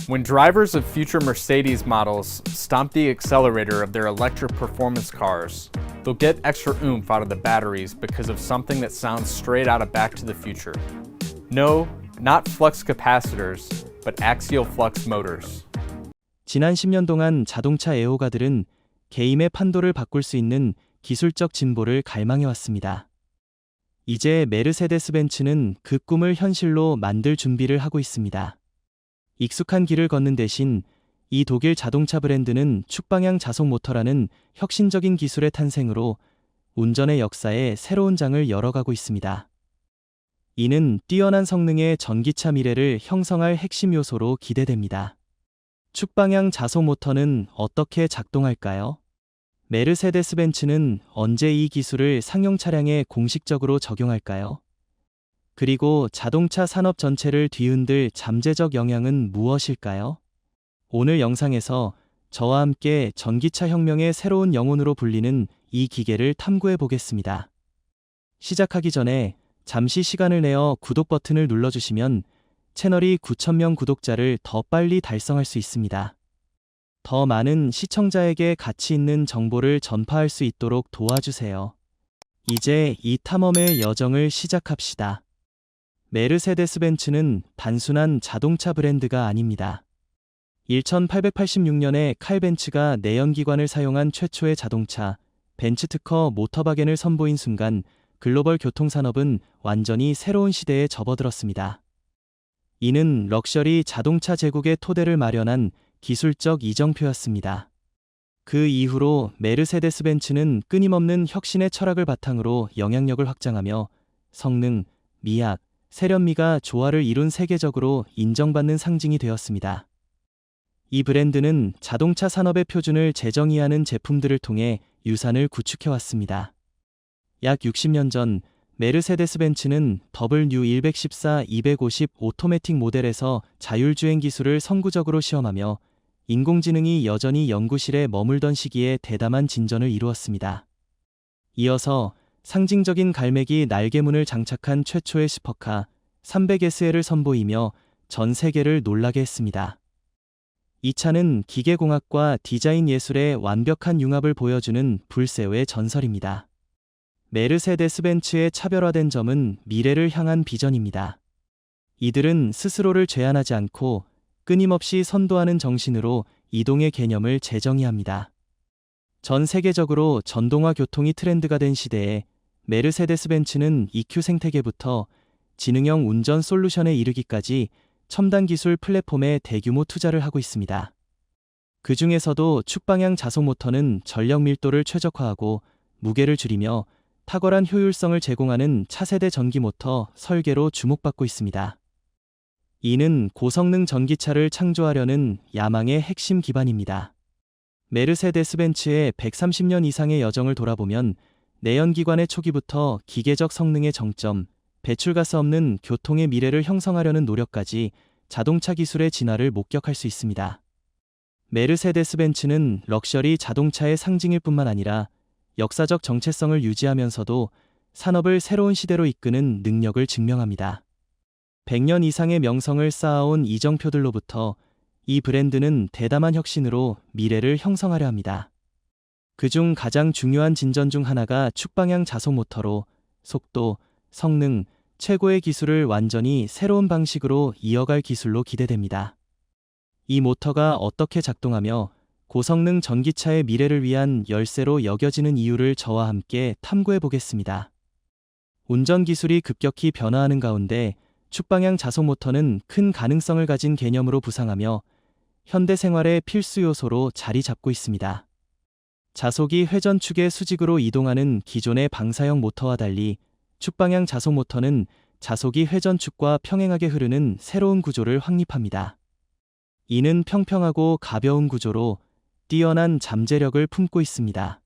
When drivers of future Mercedes models stomp the accelerator of their electric performance cars, they'll get extra oomph out of the batteries because of something that sounds straight out of Back to the Future. No, not flux capacitors, but axial flux motors. 지난 10년 동안 자동차 애호가들은 게임의 판도를 바꿀 수 있는 기술적 진보를 갈망해왔습니다. 이제 메르세데스 벤츠는 그 꿈을 현실로 만들 준비를 하고 있습니다. 익숙한 길을 걷는 대신 이 독일 자동차 브랜드는 축방향 자속 모터라는 혁신적인 기술의 탄생으로 운전의 역사에 새로운 장을 열어가고 있습니다. 이는 뛰어난 성능의 전기차 미래를 형성할 핵심 요소로 기대됩니다. 축방향 자속 모터는 어떻게 작동할까요? 메르세데스 벤츠는 언제 이 기술을 상용 차량에 공식적으로 적용할까요? 그리고 자동차 산업 전체를 뒤흔들 잠재적 영향은 무엇일까요? 오늘 영상에서 저와 함께 전기차 혁명의 새로운 영혼으로 불리는 이 기계를 탐구해 보겠습니다. 시작하기 전에 잠시 시간을 내어 구독 버튼을 눌러주시면 채널이 9,000명 구독자를 더 빨리 달성할 수 있습니다. 더 많은 시청자에게 가치 있는 정보를 전파할 수 있도록 도와주세요. 이제 이 탐험의 여정을 시작합시다. 메르세데스 벤츠는 단순한 자동차 브랜드가 아닙니다. 1886년에 칼 벤츠가 내연기관을 사용한 최초의 자동차, 벤츠 특허 모터바겐을 선보인 순간 글로벌 교통산업은 완전히 새로운 시대에 접어들었습니다. 이는 럭셔리 자동차 제국의 토대를 마련한 기술적 이정표였습니다. 그 이후로 메르세데스 벤츠는 끊임없는 혁신의 철학을 바탕으로 영향력을 확장하며 성능, 미학, 세련미가 조화를 이룬 세계적으로 인정받는 상징이 되었습니다. 이 브랜드는 자동차 산업의 표준을 재정의하는 제품들을 통해 유산을 구축해왔습니다. 약 60년 전 메르세데스 벤츠는 W114-250 오토매틱 모델에서 자율주행 기술을 선구적으로 시험하며 인공지능이 여전히 연구실에 머물던 시기에 대담한 진전을 이루었습니다. 이어서 상징적인 갈매기 날개문을 장착한 최초의 슈퍼카 300SL을 선보이며 전 세계를 놀라게 했습니다. 이 차는 기계공학과 디자인 예술의 완벽한 융합을 보여주는 불세오의 전설입니다. 메르세데스 벤츠의 차별화된 점은 미래를 향한 비전입니다. 이들은 스스로를 제한하지 않고 끊임없이 선도하는 정신으로 이동의 개념을 재정의합니다. 전 세계적으로 전동화 교통이 트렌드가 된 시대에 메르세데스 벤츠는 EQ 생태계부터 지능형 운전 솔루션에 이르기까지 첨단 기술 플랫폼에 대규모 투자를 하고 있습니다. 그 중에서도 축방향 자속 모터는 전력 밀도를 최적화하고 무게를 줄이며 탁월한 효율성을 제공하는 차세대 전기 모터 설계로 주목받고 있습니다. 이는 고성능 전기차를 창조하려는 야망의 핵심 기반입니다. 메르세데스 벤츠의 130년 이상의 여정을 돌아보면 내연기관의 초기부터 기계적 성능의 정점, 배출가스 없는 교통의 미래를 형성하려는 노력까지 자동차 기술의 진화를 목격할 수 있습니다. 메르세데스 벤츠는 럭셔리 자동차의 상징일 뿐만 아니라 역사적 정체성을 유지하면서도 산업을 새로운 시대로 이끄는 능력을 증명합니다. 100년 이상의 명성을 쌓아온 이정표들로부터 이 브랜드는 대담한 혁신으로 미래를 형성하려 합니다. 그중 가장 중요한 진전 중 하나가 축방향 자속 모터로 속도, 성능, 최고의 기술을 완전히 새로운 방식으로 이어갈 기술로 기대됩니다. 이 모터가 어떻게 작동하며 고성능 전기차의 미래를 위한 열쇠로 여겨지는 이유를 저와 함께 탐구해 보겠습니다. 운전 기술이 급격히 변화하는 가운데 축방향 자속 모터는 큰 가능성을 가진 개념으로 부상하며 현대 생활의 필수 요소로 자리 잡고 있습니다. 자속이 회전축의 수직으로 이동하는 기존의 방사형 모터와 달리 축방향 자속 모터는 자속이 회전축과 평행하게 흐르는 새로운 구조를 확립합니다. 이는 평평하고 가벼운 구조로 뛰어난 잠재력을 품고 있습니다.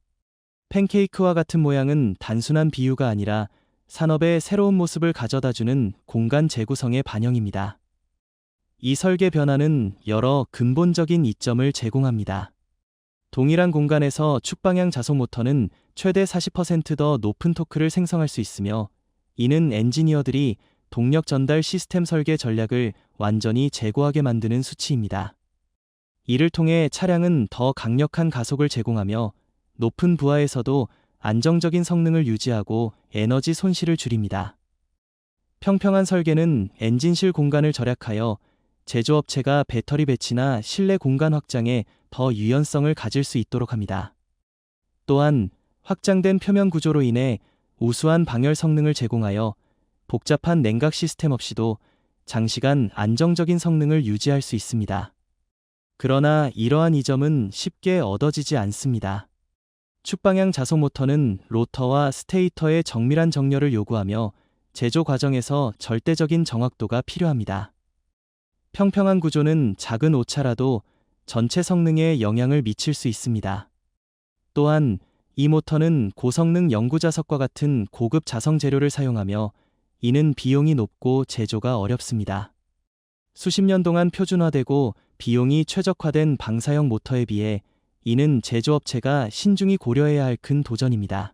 팬케이크와 같은 모양은 단순한 비유가 아니라 산업의 새로운 모습을 가져다주는 공간 재구성의 반영입니다. 이 설계 변화는 여러 근본적인 이점을 제공합니다. 동일한 공간에서 축방향 자속 모터는 최대 40% 더 높은 토크를 생성할 수 있으며, 이는 엔지니어들이 동력 전달 시스템 설계 전략을 완전히 제고하게 만드는 수치입니다. 이를 통해 차량은 더 강력한 가속을 제공하며 높은 부하에서도 안정적인 성능을 유지하고 에너지 손실을 줄입니다. 평평한 설계는 엔진실 공간을 절약하여 제조업체가 배터리 배치나 실내 공간 확장에 더 유연성을 가질 수 있도록 합니다. 또한 확장된 표면 구조로 인해 우수한 방열 성능을 제공하여 복잡한 냉각 시스템 없이도 장시간 안정적인 성능을 유지할 수 있습니다. 그러나 이러한 이점은 쉽게 얻어지지 않습니다. 축방향 자속 모터는 로터와 스테이터의 정밀한 정렬을 요구하며 제조 과정에서 절대적인 정확도가 필요합니다. 평평한 구조는 작은 오차라도 전체 성능에 영향을 미칠 수 있습니다. 또한 이 모터는 고성능 영구자석과 같은 고급 자성 재료를 사용하며 이는 비용이 높고 제조가 어렵습니다. 수십 년 동안 표준화되고 비용이 최적화된 방사형 모터에 비해 이는 제조업체가 신중히 고려해야 할 큰 도전입니다.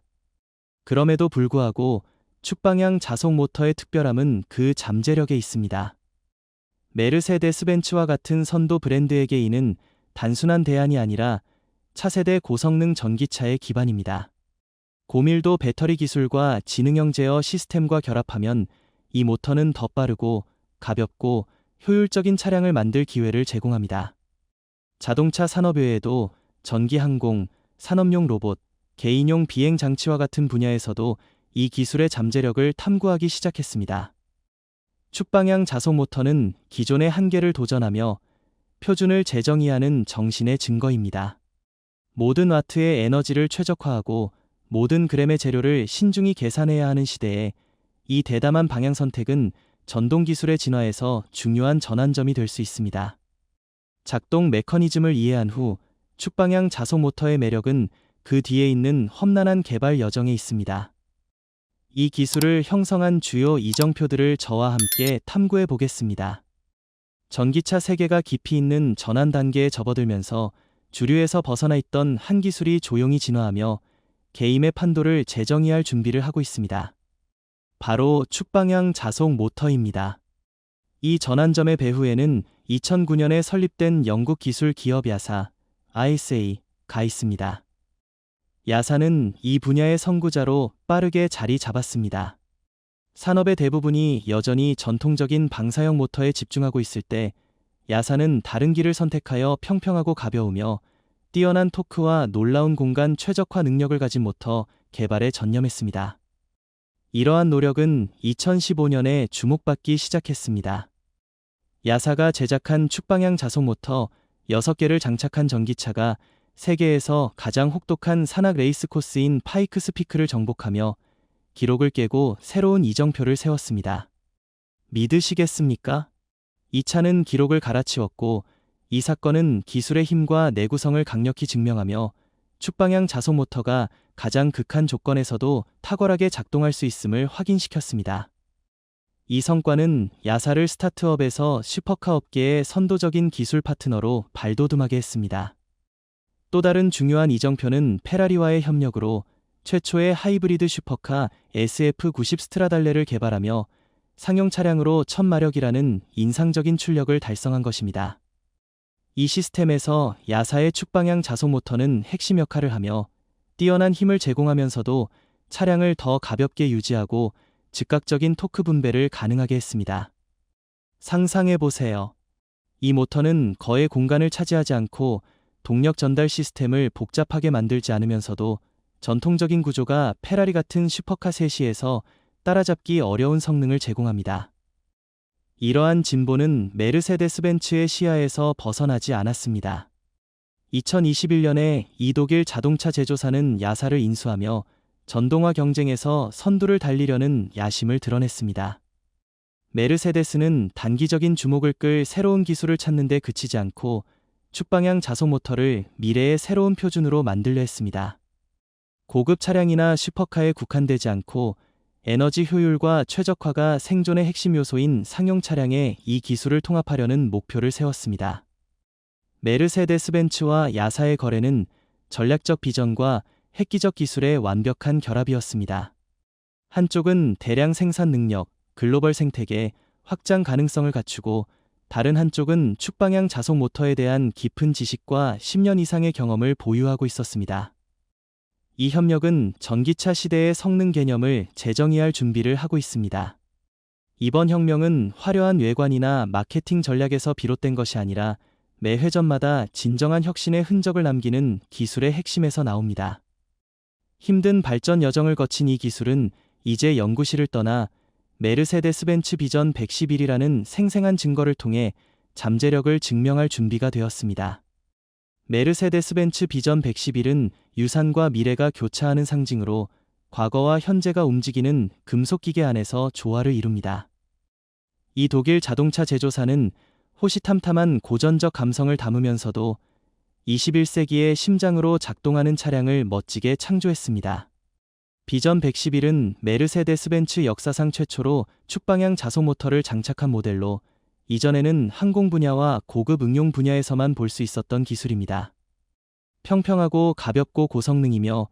그럼에도 불구하고 축방향 자속 모터의 특별함은 그 잠재력에 있습니다. 메르세데스 벤츠와 같은 선도 브랜드에게 이는 단순한 대안이 아니라 차세대 고성능 전기차의 기반입니다. 고밀도 배터리 기술과 지능형 제어 시스템과 결합하면 이 모터는 더 빠르고 가볍고 효율적인 차량을 만들 기회를 제공합니다. 자동차 산업 외에도 전기 항공, 산업용 로봇, 개인용 비행 장치와 같은 분야에서도 이 기술의 잠재력을 탐구하기 시작했습니다. 축방향 자속 모터는 기존의 한계를 도전하며 표준을 재정의하는 정신의 증거입니다. 모든 와트의 에너지를 최적화하고 모든 그램의 재료를 신중히 계산해야 하는 시대에 이 대담한 방향 선택은 전동 기술의 진화에서 중요한 전환점이 될 수 있습니다. 작동 메커니즘을 이해한 후 축방향 자속 모터의 매력은 그 뒤에 있는 험난한 개발 여정에 있습니다. 이 기술을 형성한 주요 이정표들을 저와 함께 탐구해 보겠습니다. 전기차 세계가 깊이 있는 전환 단계에 접어들면서 주류에서 벗어나 있던 한 기술이 조용히 진화하며 개임의 판도를 재정의할 준비를 하고 있습니다. 바로 축방향 자속 모터입니다. 이 전환점의 배후에는 2009년에 설립된 영국 기술 기업 야사, ISA가 있습니다. 야사는 이 분야의 선구자로 빠르게 자리 잡았습니다. 산업의 대부분이 여전히 전통적인 방사형 모터에 집중하고 있을 때 야사는 다른 길을 선택하여 평평하고 가벼우며 뛰어난 토크와 놀라운 공간 최적화 능력을 가진 모터 개발에 전념했습니다. 이러한 노력은 2015년에 주목받기 시작했습니다. 야사가 제작한 축방향 자속 모터 6개를 장착한 전기차가 세계에서 가장 혹독한 산악 레이스 코스인 파이크스 피크를 정복하며 기록을 깨고 새로운 이정표를 세웠습니다. 믿으시겠습니까? 이 차는 기록을 갈아치웠고 이 사건은 기술의 힘과 내구성을 강력히 증명하며 축방향 자속 모터가 가장 극한 조건에서도 탁월하게 작동할 수 있음을 확인시켰습니다. 이 성과는 야사를 스타트업에서 슈퍼카 업계의 선도적인 기술 파트너로 발돋움하게 했습니다. 또 다른 중요한 이정표는 페라리와의 협력으로 최초의 하이브리드 슈퍼카 SF90 스트라달레를 개발하며 상용 차량으로 1000마력이라는 인상적인 출력을 달성한 것입니다. 이 시스템에서 야사의 축방향 자속 모터는 핵심 역할을 하며 뛰어난 힘을 제공하면서도 차량을 더 가볍게 유지하고 즉각적인 토크 분배를 가능하게 했습니다. 상상해보세요. 이 모터는 거의 공간을 차지하지 않고 동력 전달 시스템을 복잡하게 만들지 않으면서도 전통적인 구조가 페라리 같은 슈퍼카 세시에서 따라잡기 어려운 성능을 제공합니다. 이러한 진보는 메르세데스 벤츠의 시야에서 벗어나지 않았습니다. 2021년에 이 독일 자동차 제조사는 야사를 인수하며 전동화 경쟁에서 선두를 달리려는 야심을 드러냈습니다. 메르세데스는 단기적인 주목을 끌 새로운 기술을 찾는 데 그치지 않고 축방향 자속 모터를 미래의 새로운 표준으로 만들려 했습니다. 고급 차량이나 슈퍼카에 국한되지 않고 에너지 효율과 최적화가 생존의 핵심 요소인 상용 차량에 이 기술을 통합하려는 목표를 세웠습니다. 메르세데스 벤츠와 야사의 거래는 전략적 비전과 획기적 기술의 완벽한 결합이었습니다. 한쪽은 대량 생산 능력, 글로벌 생태계, 확장 가능성을 갖추고 다른 한쪽은 축방향 자석 모터에 대한 깊은 지식과 10년 이상의 경험을 보유하고 있었습니다. 이 협력은 전기차 시대의 성능 개념을 재정의할 준비를 하고 있습니다. 이번 혁명은 화려한 외관이나 마케팅 전략에서 비롯된 것이 아니라 매 회전마다 진정한 혁신의 흔적을 남기는 기술의 핵심에서 나옵니다. 힘든 발전 여정을 거친 이 기술은 이제 연구실을 떠나 메르세데스 벤츠 비전 111이라는 생생한 증거를 통해 잠재력을 증명할 준비가 되었습니다. 메르세데스 벤츠 비전 111은 유산과 미래가 교차하는 상징으로 과거와 현재가 움직이는 금속기계 안에서 조화를 이룹니다. 이 독일 자동차 제조사는 호시탐탐한 고전적 감성을 담으면서도 21세기의 심장으로 작동하는 차량을 멋지게 창조했습니다. 비전 111은 메르세데스 벤츠 역사상 최초로 축방향 자석 모터를 장착한 모델로 이전에는 항공 분야와 고급 응용 분야에서만 볼 수 있었던 기술입니다. 평평하고 가볍고 고성능이며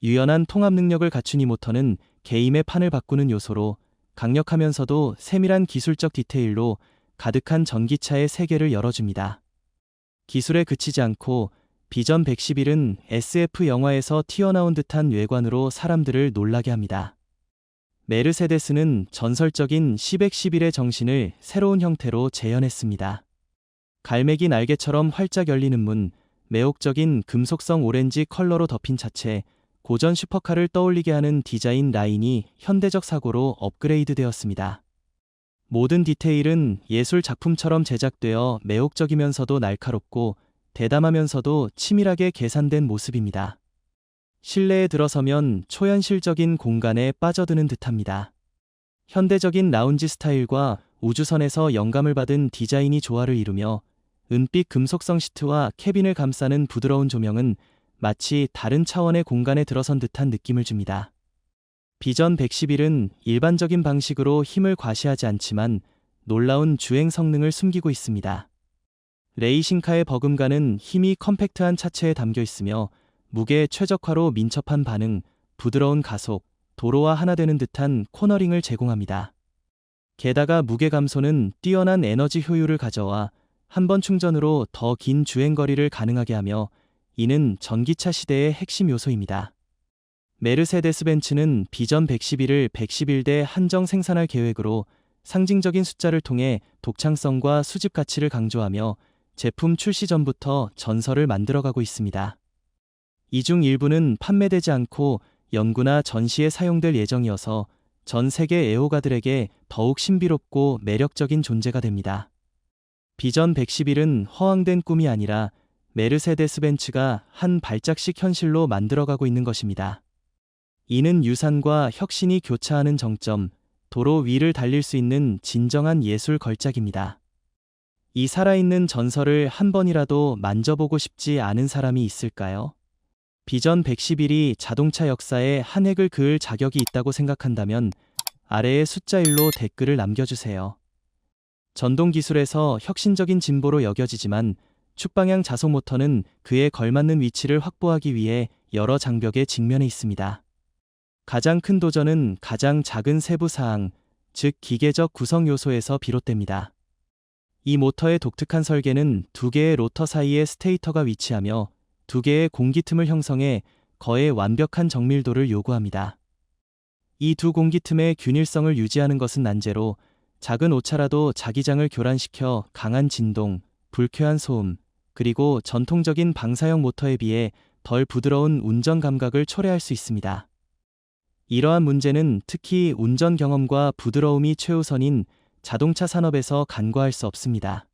유연한 통합 능력을 갖춘 이 모터는 개임의 판을 바꾸는 요소로 강력하면서도 세밀한 기술적 디테일로 가득한 전기차의 세계를 열어줍니다. 기술에 그치지 않고 비전 111은 SF 영화에서 튀어나온 듯한 외관으로 사람들을 놀라게 합니다. 메르세데스는 전설적인 C111의 정신을 새로운 형태로 재현했습니다. 갈매기 날개처럼 활짝 열리는 문, 매혹적인 금속성 오렌지 컬러로 덮인 차체, 고전 슈퍼카를 떠올리게 하는 디자인 라인이 현대적 사고로 업그레이드 되었습니다. 모든 디테일은 예술 작품처럼 제작되어 매혹적이면서도 날카롭고 대담하면서도 치밀하게 계산된 모습입니다. 실내에 들어서면 초현실적인 공간에 빠져드는 듯합니다. 현대적인 라운지 스타일과 우주선에서 영감을 받은 디자인이 조화를 이루며 은빛 금속성 시트와 캐빈을 감싸는 부드러운 조명은 마치 다른 차원의 공간에 들어선 듯한 느낌을 줍니다. 비전 111은 일반적인 방식으로 힘을 과시하지 않지만 놀라운 주행 성능을 숨기고 있습니다. 레이싱카의 버금가는 힘이 컴팩트한 차체에 담겨 있으며 무게 최적화로 민첩한 반응, 부드러운 가속, 도로와 하나 되는 듯한 코너링을 제공합니다. 게다가 무게 감소는 뛰어난 에너지 효율을 가져와 한 번 충전으로 더 긴 주행거리를 가능하게 하며 이는 전기차 시대의 핵심 요소입니다. 메르세데스 벤츠는 비전 111을 111대 한정 생산할 계획으로 상징적인 숫자를 통해 독창성과 수집 가치를 강조하며 제품 출시 전부터 전설을 만들어가고 있습니다. 이 중 일부는 판매되지 않고 연구나 전시에 사용될 예정이어서 전 세계 애호가들에게 더욱 신비롭고 매력적인 존재가 됩니다. 비전 111은 허황된 꿈이 아니라 메르세데스 벤츠가 한 발짝씩 현실로 만들어가고 있는 것입니다. 이는 유산과 혁신이 교차하는 정점, 도로 위를 달릴 수 있는 진정한 예술 걸작입니다. 이 살아있는 전설을 한 번이라도 만져보고 싶지 않은 사람이 있을까요? 비전 111이 자동차 역사에 한 획을 그을 자격이 있다고 생각한다면 아래의 숫자 1로 댓글을 남겨주세요. 전동 기술에서 혁신적인 진보로 여겨지지만 축방향 자석 모터는 그에 걸맞는 위치를 확보하기 위해 여러 장벽에 직면해 있습니다. 가장 큰 도전은 가장 작은 세부 사항, 즉 기계적 구성 요소에서 비롯됩니다. 이 모터의 독특한 설계는 두 개의 로터 사이에 스테이터가 위치하며 두 개의 공기 틈을 형성해 거의 완벽한 정밀도를 요구합니다. 이 두 공기 틈의 균일성을 유지하는 것은 난제로 작은 오차라도 자기장을 교란시켜 강한 진동, 불쾌한 소음, 그리고 전통적인 방사형 모터에 비해 덜 부드러운 운전 감각을 초래할 수 있습니다. 이러한 문제는 특히 운전 경험과 부드러움이 최우선인 자동차 산업에서 간과할 수 없습니다.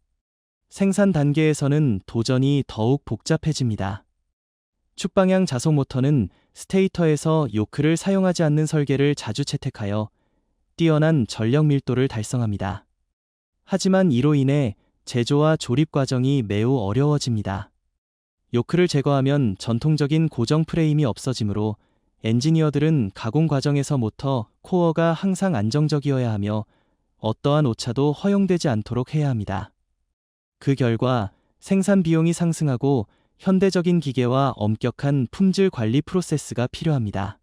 생산 단계에서는 도전이 더욱 복잡해집니다. 축방향 자석 모터는 스테이터에서 요크를 사용하지 않는 설계를 자주 채택하여 뛰어난 전력 밀도를 달성합니다. 하지만 이로 인해 제조와 조립 과정이 매우 어려워집니다. 요크를 제거하면 전통적인 고정 프레임이 없어지므로 엔지니어들은 가공 과정에서 모터, 코어가 항상 안정적이어야 하며 어떠한 오차도 허용되지 않도록 해야 합니다. 그 결과 생산 비용이 상승하고 현대적인 기계와 엄격한 품질 관리 프로세스가 필요합니다.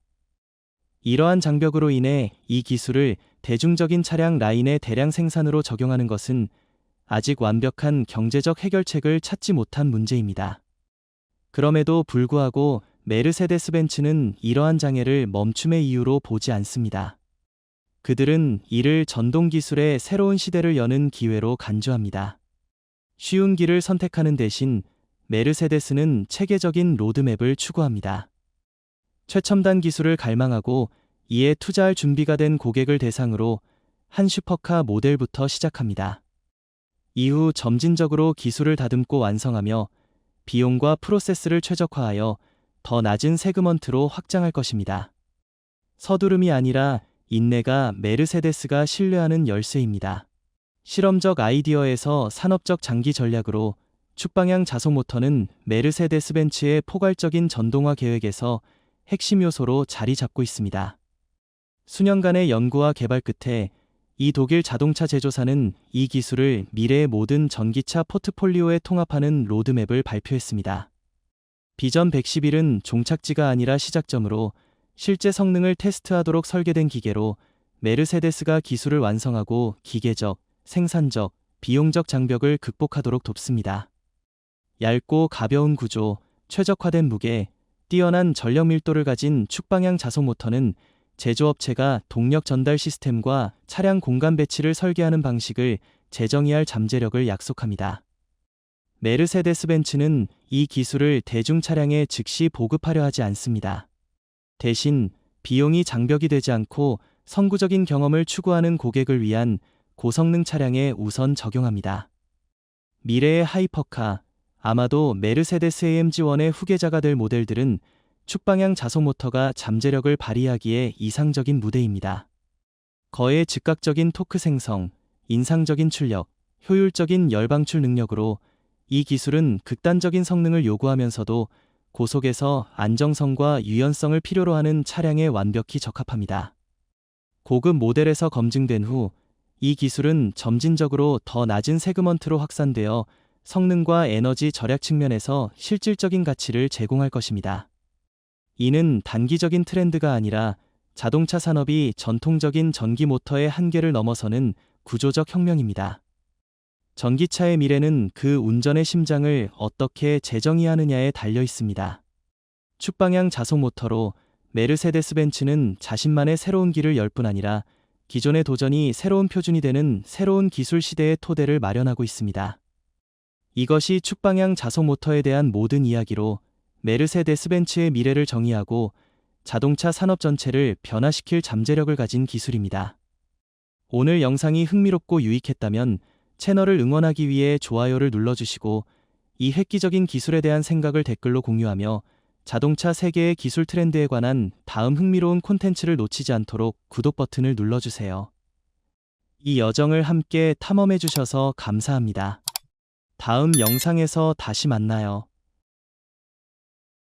이러한 장벽으로 인해 이 기술을 대중적인 차량 라인의 대량 생산으로 적용하는 것은 아직 완벽한 경제적 해결책을 찾지 못한 문제입니다. 그럼에도 불구하고 메르세데스 벤츠는 이러한 장애를 멈춤의 이유로 보지 않습니다. 그들은 이를 전동 기술의 새로운 시대를 여는 기회로 간주합니다. 쉬운 길을 선택하는 대신 메르세데스는 체계적인 로드맵을 추구합니다. 최첨단 기술을 갈망하고 이에 투자할 준비가 된 고객을 대상으로 한 슈퍼카 모델부터 시작합니다. 이후 점진적으로 기술을 다듬고 완성하며 비용과 프로세스를 최적화하여 더 낮은 세그먼트로 확장할 것입니다. 서두름이 아니라 인내가 메르세데스가 신뢰하는 열쇠입니다. 실험적 아이디어에서 산업적 장기 전략으로 축방향 자속 모터는 메르세데스 벤츠의 포괄적인 전동화 계획에서 핵심 요소로 자리 잡고 있습니다. 수년간의 연구와 개발 끝에 이 독일 자동차 제조사는 이 기술을 미래의 모든 전기차 포트폴리오에 통합하는 로드맵을 발표했습니다. 비전 111은 종착지가 아니라 시작점으로 실제 성능을 테스트하도록 설계된 기계로 메르세데스가 기술을 완성하고 기계적, 생산적, 비용적 장벽을 극복하도록 돕습니다. 얇고 가벼운 구조, 최적화된 무게, 뛰어난 전력 밀도를 가진 축방향 자속 모터는 제조업체가 동력 전달 시스템과 차량 공간 배치를 설계하는 방식을 재정의할 잠재력을 약속합니다. 메르세데스 벤츠는 이 기술을 대중 차량에 즉시 보급하려 하지 않습니다. 대신 비용이 장벽이 되지 않고 선구적인 경험을 추구하는 고객을 위한 고성능 차량에 우선 적용합니다. 미래의 하이퍼카, 아마도 메르세데스 AMG1의 후계자가 될 모델들은 축방향 자속 모터가 잠재력을 발휘하기에 이상적인 무대입니다. 거의 즉각적인 토크 생성, 인상적인 출력, 효율적인 열 방출 능력으로 이 기술은 극단적인 성능을 요구하면서도 고속에서 안정성과 유연성을 필요로 하는 차량에 완벽히 적합합니다. 고급 모델에서 검증된 후 이 기술은 점진적으로 더 낮은 세그먼트로 확산되어 성능과 에너지 절약 측면에서 실질적인 가치를 제공할 것입니다. 이는 단기적인 트렌드가 아니라 자동차 산업이 전통적인 전기 모터의 한계를 넘어서는 구조적 혁명입니다. 전기차의 미래는 그 운전의 심장을 어떻게 재정의하느냐에 달려 있습니다. 축방향 자속 모터로 메르세데스 벤츠는 자신만의 새로운 길을 열 뿐 아니라 기존의 도전이 새로운 표준이 되는 새로운 기술 시대의 토대를 마련하고 있습니다. 이것이 축방향 자속 모터에 대한 모든 이야기로 메르세데스 벤츠의 미래를 정의하고 자동차 산업 전체를 변화시킬 잠재력을 가진 기술입니다. 오늘 영상이 흥미롭고 유익했다면 채널을 응원하기 위해 좋아요를 눌러주시고 이 획기적인 기술에 대한 생각을 댓글로 공유하며 자동차 세계의 기술 트렌드에 관한 다음 흥미로운 콘텐츠를 놓치지 않도록 구독 버튼을 눌러주세요. 이 여정을 함께 탐험해 주셔서 감사합니다. 다음 영상에서 다시 만나요.